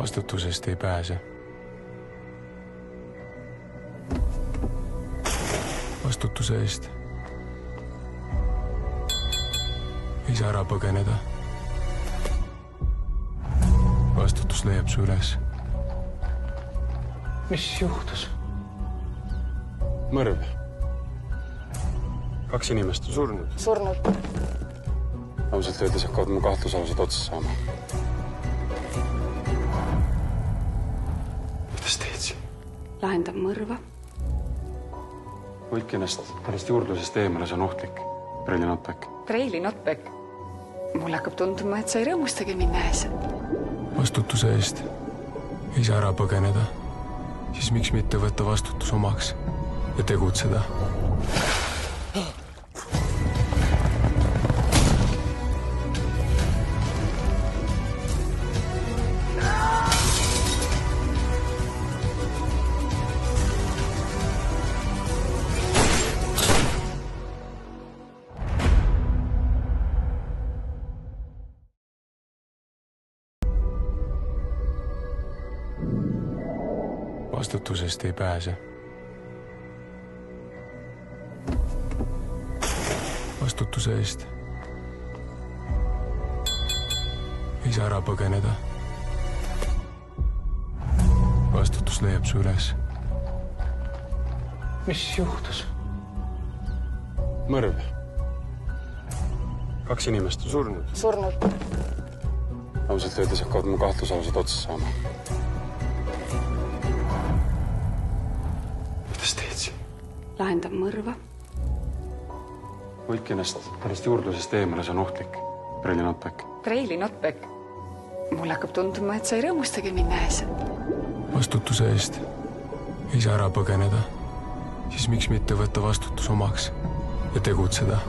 Vastutusest ei pääse. Vastutuse eest ei saa ära põgeneda. Vastutus leiab su üles. Mis juhtus? Mõrv. 2 inimest on surnud. Surnud. Ausalt öeldes hakkavad mu kahtlusalused otsa saama. Kuidas teed siin? Lahendab mõrva. Hoidke ennast pärast juurdlusest eemale, see on ohtlik. Preili Notbeck. Preili Notbeck. Mulle hakkab tunduma, et sa ei rõõmustagi mind nähes. Vastutuse eest ei saa ära põgeneda. Siis miks mitte võtta vastutus omaks ja tegutseda? Vastutusest ei pääse. Vastutuse eest ei saa ära põgeneda. Vastutus leiab su üles. Mis juhtus? Mõrv. 2 inimest on surnud. Surnud. Ausalt öeldes hakkavad mu kahtlusalused otsa saama. Kuidas teed siin? Lahendab mõrva. Hoidke ennast pärast juurdlusest eemale, see on ohtlik. Preili Notbeck. Preili Notbeck. Mulle hakkab tunduma, et sa ei rõõmustagi mind nähes. Vastutuse eest ei saa ära põgeneda. Siis miks mitte võtta vastutus omaks ja tegutseda?